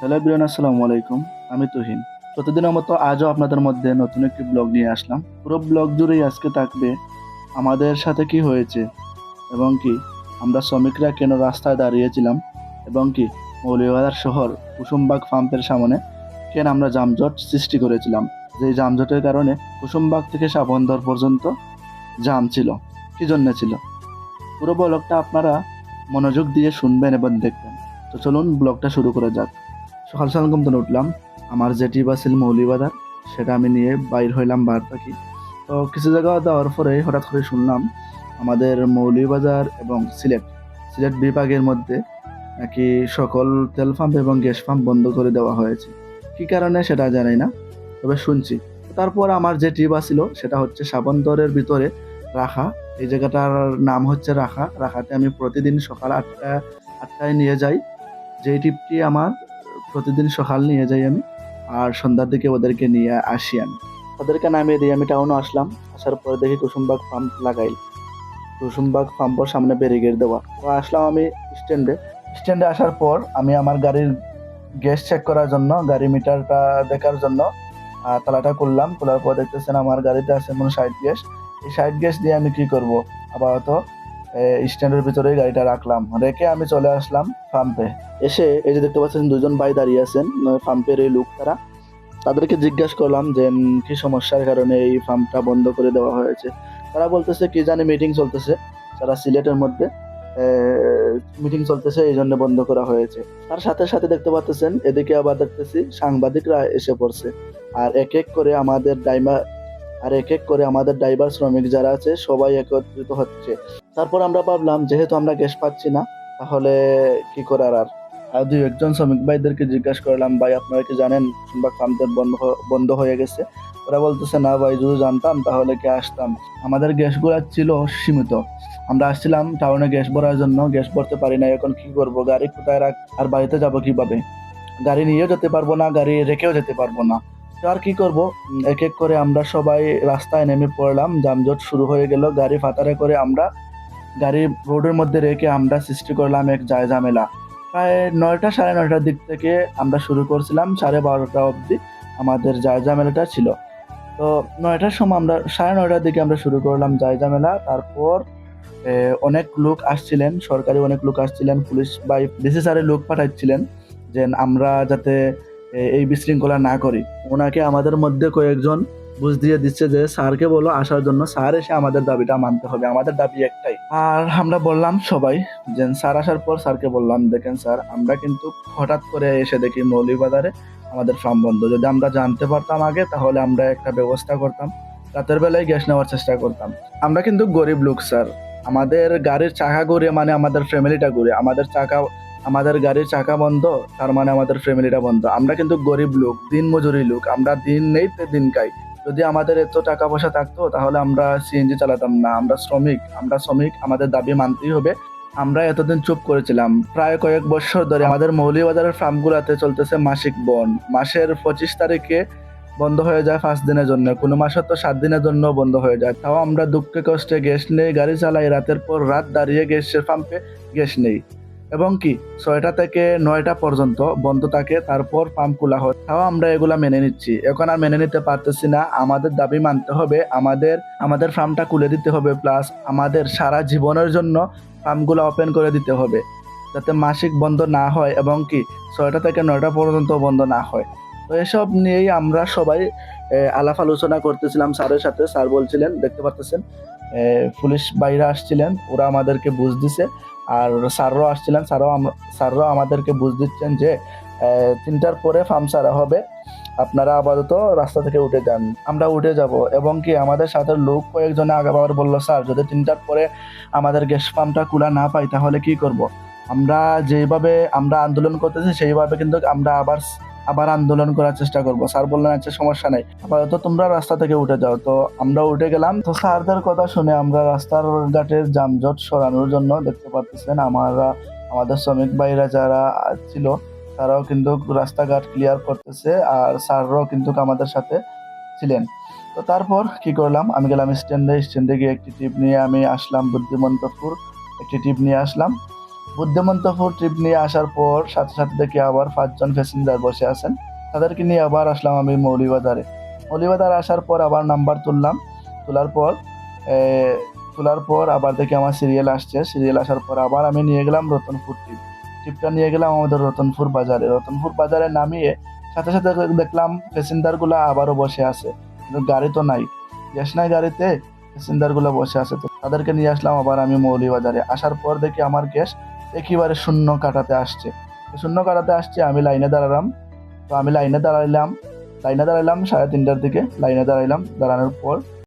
Hello everyone, আসসালামু আলাইকুম। আমি তুহিন। প্রতিদিনের মতো আজও আপনাদের মধ্যে নতুন একটি ব্লগ নিয়ে আসলাম। পুরো ব্লগ জুড়েই আজকে থাকবে আমাদের সাথে কি হয়েছে এবং কি আমরা শ্রমিকরা কেন রাস্তায় দাঁড়িয়েছিলাম এবং কি মৌলভীবাজার শহর কুসুমবাগ পাম্পের সামনে কেন আমরা যানজট সৃষ্টি করেছিলাম। যে যানজটের কারণে কুসুমবাগ থেকে সাবন্দর পর্যন্ত জাম ছিল, কি জন্য ছিল। পুরো ব্লগটা আপনারা মনোযোগ দিয়ে শুনবেন এবং দেখবেন। তো চলুন ব্লগটা শুরু করা যাক। সকাল সকাল ঘুম থেকে উঠলাম। আমার যেটি বাস ছিল মৌলভীবাজার, সেটা আমি নিয়ে বাইর হইলাম বার থাকি। তো কিছু জায়গা যাওয়ার পরে হঠাৎ করে শুনলাম আমাদের মৌলভীবাজার এবং সিলেট সিলেট বিভাগের মধ্যে নাকি সকল তেল পাম্প এবং গ্যাস পাম্প বন্ধ করে দেওয়া হয়েছে। কি কারণে সেটা জানি না, তবে শুনছি। তারপর আমার যে ট্রিপ ছিল সেটা হচ্ছে সাবন্তরের ভিতরে রাখা। এই জায়গাটার নাম হচ্ছে রাখা। রাখাতে আমি প্রতিদিন সকাল আটটায় নিয়ে যাই। যেই ট্রিপটি আমার প্রতিদিন সকাল নিয়ে যাই আমি, আর সন্ধ্যার দিকে ওদেরকে নিয়ে আসি আমি। ওদেরকে নামিয়ে দিয়ে আমি টাউনে আসলাম। আসার পরে দেখি কুসুমবাগ পাম্প লাগাই। কুসুমবাগ পাম্পের সামনে ব্যারিকেড দেওয়া। তো আসলাম আমি স্ট্যান্ডে। স্ট্যান্ডে আসার পর আমি আমার গাড়ির গ্যাস চেক করার জন্য, গাড়ি মিটারটা দেখার জন্য তালাটা খুললাম। খোলার পর দেখতেছেন আমার গাড়িতে আছে কোনো 60 গ্যাস। এই 60 গ্যাস দিয়ে আমি কি করব, আপাতত স্ট্যান্ডের ভিতরেই গাড়িটা রাখলাম। রেখে আমি চলে আসলাম পাম্পে। এসে এই যে দেখতে পাচ্ছেন দুজন ভাই দাঁড়িয়ে আছেন পাম্পের এই লোক তারা। তাদেরকে জিজ্ঞাসা করলাম যে কি সমস্যার কারণে এই পাম্পটা বন্ধ করে দেওয়া হয়েছে। তারা বলতেছে কি জানি মিটিং চলতেছে, তারা সিলেটের মধ্যে মিটিং চলতেছে, এই জন্য বন্ধ করা হয়েছে। তার সাথে সাথে দেখতে পাচ্ছেন এদিকে আবার দেখতেছি সাংবাদিকরা এসে পড়ছে। আর এক এক করে আমাদের ড্রাইভার আর এক এক করে আমাদের ড্রাইভার শ্রমিক যারা আছে সবাই একত্রিত হচ্ছে। তারপর আমরা ভাবলাম যেহেতু আমরা গ্যাস পাচ্ছি না, তাহলে কি করার। আর দুই একজন শ্রমিক ভাইদেরকে জিজ্ঞাসা করলাম, ভাই আপনারা কি জানেন সংবাদ পাম্পের বন্ধ হয়ে গেছে? ওরা বলতেছে না ভাই, যদি জানতাম তাহলে কি আসতাম। আমাদের গ্যাসগুলো ছিল সীমিত। আমরা আসছিলাম টাউনে গ্যাস ভরার জন্য, গ্যাস ভরতে পারি না। এখন কি করব, গাড়ি কোথায় রাখ, আর বাড়িতে যাব কিভাবে? গাড়ি নিয়েও যেতে পারবো না, গাড়ি রেখেও যেতে পারবো না। তো আর কি করব, এক এক করে আমরা সবাই রাস্তায় নেমে পড়লাম। যানজট শুরু হয়ে গেল। গাড়ি ফাতারে করে আমরা গাড়ি রোডের মধ্যে রেখে আমরা সৃষ্টি করলাম এক ঝামেলা। প্রায় 9টা 9:30টার দিক থেকে আমরা শুরু করছিলাম, 12:30টা অবধি আমাদের ঝামেলাটা ছিল। তো 9টার সময় আমরা 9:30টার দিকে আমরা শুরু করলাম ঝামেলা। তারপর অনেক লোক আসছিলেন, সরকারি অনেক লোক আসছিলেন, পুলিশ বা ডিসি স্যারের লোক পাঠাচ্ছিলেন যে আমরা যাতে এই বিশৃঙ্খলা না করি। ওনাকে আমাদের মধ্যে কয়েকজন বুঝ দিয়ে দিচ্ছে যে স্যারকে বলো আসার জন্য, স্যার এসে আমাদের দাবিটা মানতে হবে, আমাদের দাবি একটাই। আর আমরা বললাম সবাই যে স্যার আসার পর স্যারকে বললাম, দেখেন স্যার, আমরা কিন্তু হঠাৎ করে এসে দেখি মৌলভীবাজারে আমাদের ফার্ম বন্ধ। যদি আমরা জানতে পারতাম আগে তাহলে আমরা একটা ব্যবস্থা করতাম, রাতের বেলায় গ্যাস নেওয়ার চেষ্টা করতাম। আমরা কিন্তু গরিব লোক স্যার, আমাদের গাড়ির চাকা ঘুরে মানে আমাদের ফ্যামিলিটা ঘুরে। আমাদের গাড়ির চাকা বন্ধ, তার মানে আমাদের ফ্যামিলিটা বন্ধ। আমরা কিন্তু গরিব লোক, দিন মজুরি লোক, আমরা দিন নেই তো দিন খাই। যদি আমাদের এত টাকা পয়সা থাকতো তাহলে আমরা সিএনজি চালাতাম না। আমরা শ্রমিক, আমাদের দাবি মানতেই হবে। আমরা এতদিন চুপ করেছিলাম। প্রায় কয়েক বছর ধরে আমাদের মৌলভীবাজারের ফার্মগুলোতে চলতেছে মাসিক বন্ড। মাসের 25 তারিখে বন্ধ হয়ে যায় 5 দিনের জন্য, কোনো মাসে তো 7 দিনের জন্য বন্ধ হয়ে যায়। তাও আমরা দুঃখে কষ্টে গ্যাস নেই, গাড়ি চালাই, রাতের পর রাত দাঁড়িয়ে গ্যাসের পাম্পে গ্যাস নেই। এবং কি 6টা থেকে 9টা পর্যন্ত বন্ধ থাকে, তারপর পাম্প খোলা হয়। তাও আমরা এগুলা মেনে নিচ্ছি। এখন আর মেনে নিতে পারতেছি না। আমাদের দাবি মানতে হবে, আমাদের ফার্মটা খুলে দিতে হবে, প্লাস আমাদের সারা জীবনের জন্য ফার্মগুলো ওপেন করে দিতে হবে, যাতে মাসিক বন্ধ না হয় এবং কি 6টা থেকে 9টা পর্যন্ত বন্ধ না হয়। তো এসব নিয়েই আমরা সবাই আলাপ আলোচনা করতেছিলাম স্যারের সাথে। স্যার বলছিলেন, দেখতে পাচ্ছেন পুলিশ বাইরে আসছিলেন, ওরা আমাদেরকে বুঝ দিছে। আর স্যাররাও আসছিলেন, স্যাররাও আমাদেরকে বুঝ দিচ্ছেন যে 3টার পরে ফার্ম ছাড়া হবে, আপনারা আপাতত রাস্তা থেকে উঠে যান। আমরা উঠে যাব এবং কি আমাদের সাথে লোক কয়েকজনে আবার বললো, স্যার যদি 3টার পরে আমাদের গ্যাস পাম্পটা খোলা না পাই তাহলে কি করব। আমরা যেভাবে আমরা আন্দোলন করতেছি সেইভাবে কিন্তু আমরা আবার আন্দোলন করার চেষ্টা করব। স্যার বললেন আচ্ছা সমস্যা নাই, আপাতত তোমরা রাস্তা থেকে উঠে যাও। তো আমরা উঠে গেলাম। তো স্যারদের কথা শুনে আমরা রাস্তার ঘাটের যানজট সরানোর জন্য দেখতে পাচ্ছেন আমাদের শ্রমিক ভাইরা যারা ছিল তারাও কিন্তু রাস্তাঘাট ক্লিয়ার করতেছে, আর স্যাররাও কিন্তু আমাদের সাথে ছিলেন। তো তারপর কি করলাম, আমি গেলাম স্ট্যান্ডে গিয়ে একটি টিপ নিয়ে আমি আসলাম বুদ্ধিমন্তপুর, একটি টিপ নিয়ে আসলাম। বুদ্ধিমন্তপুর ট্রিপ নিয়ে আসার পর সাথে সাথে দেখি আবার 5 জন প্যাসেঞ্জার বসে আছেন। তাদেরকে নিয়ে আবার আসলাম আমি মৌলিবাজারে। মৌলিবাজার আসার পর আবার নাম্বার তুললাম। তোলার পর এ, তোলার পর আবার দেখি আমার সিরিয়াল আসছে। সিরিয়াল আসার পর আবার আমি নিয়ে গেলাম রতনপুর ট্রিপটা নিয়ে গেলাম আমাদের রতনপুর বাজারে। রতনপুর বাজারে নামিয়ে সাথে সাথে দেখলাম প্যাসেঞ্জার গুলা আবারও বসে আছে, কিন্তু গাড়ি তো নাই, গ্যাস নাই গাড়িতে, প্যাসেঞ্জার গুলা বসে আছে। তো তাদেরকে নিয়ে আসলাম আবার আমি মৌলিবাজারে। আসার পর দেখি আমার গ্যাস একেবারে শূন্য কাটাতে আসছে। তো শূন্য কাটাতে আসছে, আমি লাইনে দাঁড়ালাম। তো আমি লাইনে দাঁড়াইলাম 3:30টার দিকে লাইনে দাঁড়াইলাম। দাঁড়ানোর পর